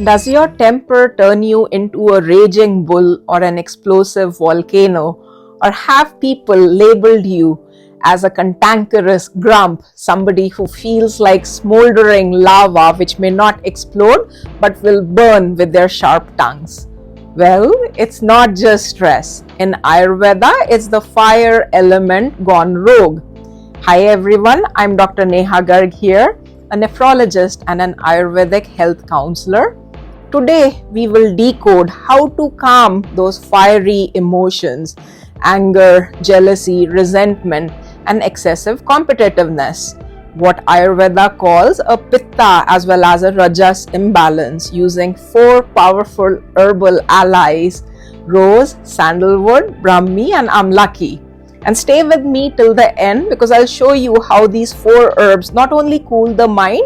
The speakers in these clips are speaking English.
Does your temper turn you into a raging bull or an explosive volcano? Or have people labeled you as a cantankerous grump, somebody who feels like smoldering lava which may not explode but will burn with their sharp tongues? Well, it's not just stress. In Ayurveda, it's the fire element gone rogue. Hi everyone, I'm Dr. Neha Garg here, a nephrologist and an Ayurvedic health counselor. Today, we will decode how to calm those fiery emotions, anger, jealousy, resentment, and excessive competitiveness. What Ayurveda calls a Pitta as well as a Rajas imbalance using 4 powerful herbal allies: rose, sandalwood, Brahmi, and Amlaki. And stay with me till the end because I'll show you how these 4 herbs not only cool the mind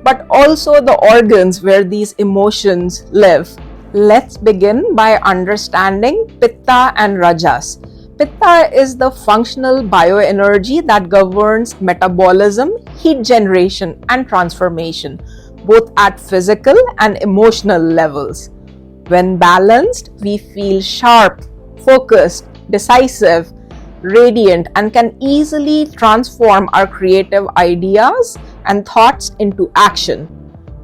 but also the organs where these emotions live. Let's begin by understanding Pitta and Rajas. Pitta is the functional bioenergy that governs metabolism, heat generation, and transformation, both at physical and emotional levels. When balanced, we feel sharp, focused, decisive, radiant, and can easily transform our creative ideas and thoughts into action.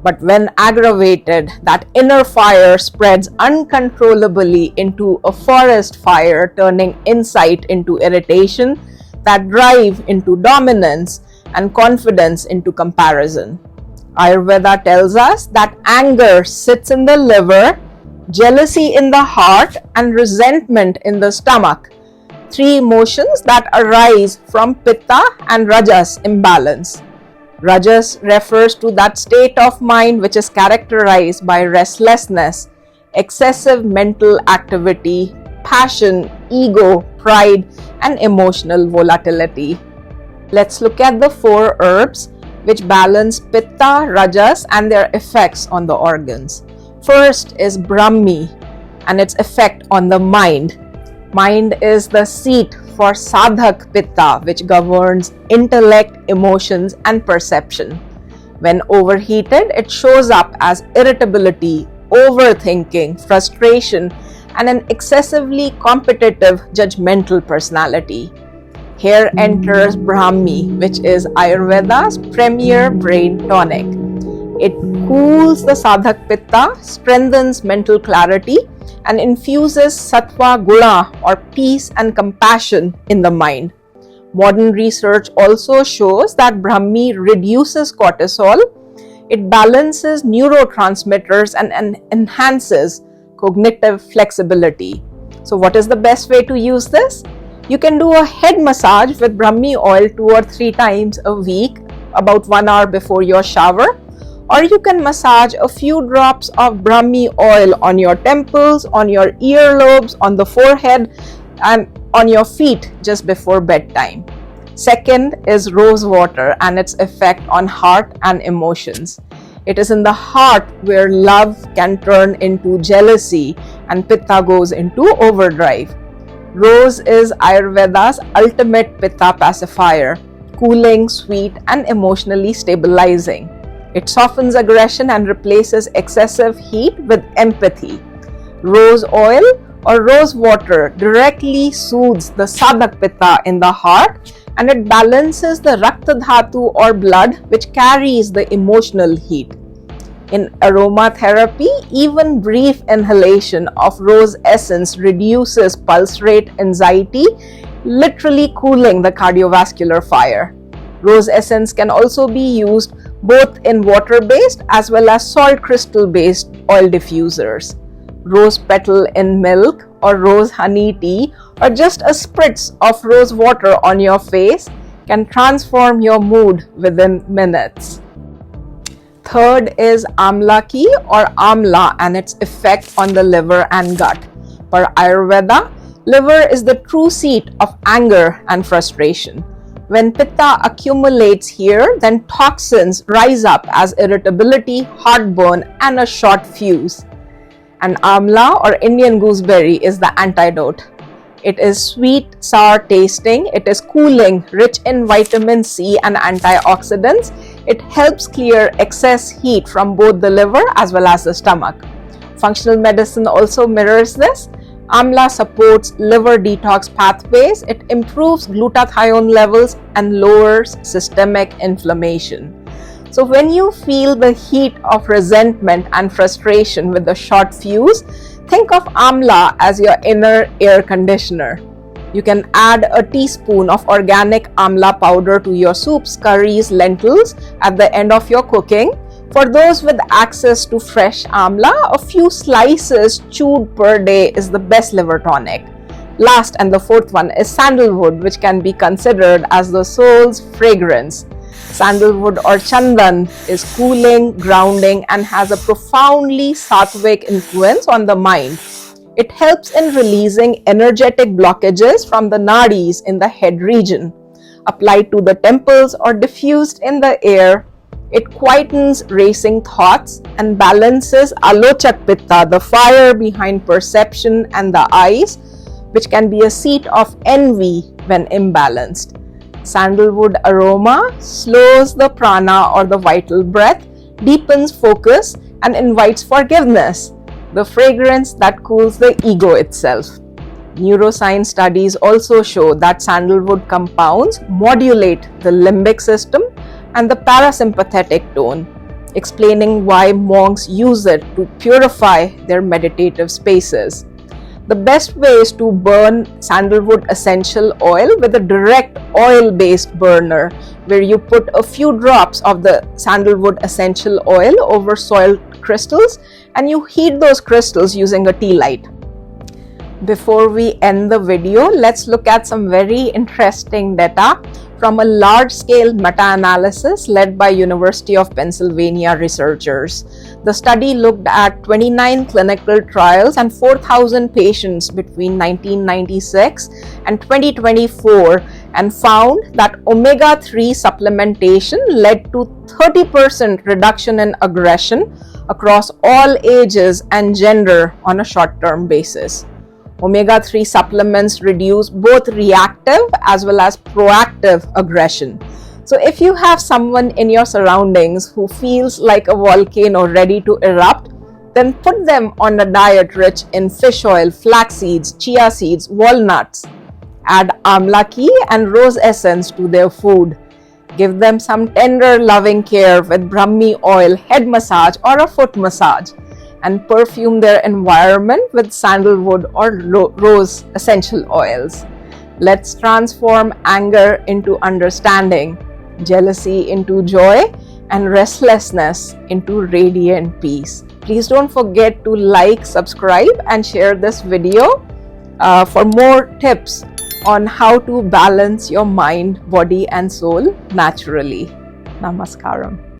But when aggravated, that inner fire spreads uncontrollably into a forest fire, turning insight into irritation, that drive into dominance, and confidence into comparison. Ayurveda tells us that anger sits in the liver, jealousy in the heart, and resentment in the stomach. 3 emotions that arise from Pitta and Rajas imbalance. Rajas refers to that state of mind which is characterized by restlessness, excessive mental activity, passion, ego, pride, and emotional volatility. Let's look at the 4 herbs which balance Pitta, Rajas, and their effects on the organs. First is Brahmi and its effect on the mind. Mind is the seat for Sadhak Pitta, which governs intellect, emotions, and perception. When overheated, it shows up as irritability, overthinking, frustration, and an excessively competitive, judgmental personality. Here enters Brahmi, which is Ayurveda's premier brain tonic. It cools the Sadhak Pitta, strengthens mental clarity, and infuses sattva guna or peace and compassion in the mind. Modern research also shows that Brahmi reduces cortisol, it balances neurotransmitters and enhances cognitive flexibility. So what is the best way to use this? You can do a head massage with Brahmi oil 2 or 3 times a week, about 1 hour before your shower. Or you can massage a few drops of Brahmi oil on your temples, on your earlobes, on the forehead, and on your feet just before bedtime. Second is rose water and its effect on heart and emotions. It is in the heart where love can turn into jealousy and Pitta goes into overdrive. Rose is Ayurveda's ultimate Pitta pacifier, cooling, sweet, and emotionally stabilizing. It softens aggression and replaces excessive heat with empathy. Rose oil or rose water directly soothes the Sadhak Pitta in the heart and it balances the Rakta Dhatu or blood which carries the emotional heat. In aromatherapy, even brief inhalation of rose essence reduces pulse rate anxiety, literally cooling the cardiovascular fire. Rose essence can also be used both in water-based as well as salt crystal-based oil diffusers. Rose petal in milk or rose honey tea or just a spritz of rose water on your face can transform your mood within minutes. Third is Amlaki or Amla and its effect on the liver and gut. For Ayurveda, liver is the true seat of anger and frustration. When Pitta accumulates here, then toxins rise up as irritability, heartburn, and a short fuse. And Amla or Indian gooseberry is the antidote. It is sweet, sour tasting, it is cooling, rich in vitamin C and antioxidants. It helps clear excess heat from both the liver as well as the stomach. Functional medicine also mirrors this. Amla supports liver detox pathways, it improves glutathione levels and lowers systemic inflammation. So when you feel the heat of resentment and frustration with the short fuse, think of Amla as your inner air conditioner. You can add a teaspoon of organic Amla powder to your soups, curries, lentils at the end of your cooking. For those with access to fresh Amla, a few slices chewed per day is the best liver tonic. Last and the fourth one is sandalwood, which can be considered as the soul's fragrance. Sandalwood or chandan is cooling, grounding, and has a profoundly sattvic influence on the mind. It helps in releasing energetic blockages from the nadis in the head region. Applied to the temples or diffused in the air, it quietens racing thoughts and balances alochak pitta, the fire behind perception and the eyes, which can be a seat of envy when imbalanced. Sandalwood aroma slows the prana or the vital breath, deepens focus, and invites forgiveness, the fragrance that cools the ego itself. Neuroscience studies also show that sandalwood compounds modulate the limbic system and the parasympathetic tone, explaining why monks use it to purify their meditative spaces. The best way is to burn sandalwood essential oil with a direct oil-based burner, where you put a few drops of the sandalwood essential oil over soil crystals and you heat those crystals using a tea light. Before we end the video, let's look at some very interesting data from a large-scale meta-analysis led by University of Pennsylvania researchers. The study looked at 29 clinical trials and 4,000 patients between 1996 and 2024 and found that omega-3 supplementation led to 30% reduction in aggression across all ages and gender on a short-term basis. Omega-3 supplements reduce both reactive as well as proactive aggression. So if you have someone in your surroundings who feels like a volcano ready to erupt, then put them on a diet rich in fish oil, flax seeds, chia seeds, walnuts. Add amla ghee and rose essence to their food. Give them some tender loving care with Brahmi oil, head massage or a foot massage, and perfume their environment with sandalwood or rose essential oils. Let's transform anger into understanding, jealousy into joy, and restlessness into radiant peace. Please don't forget to like, subscribe, and share this video for more tips on how to balance your mind, body, and soul naturally. Namaskaram.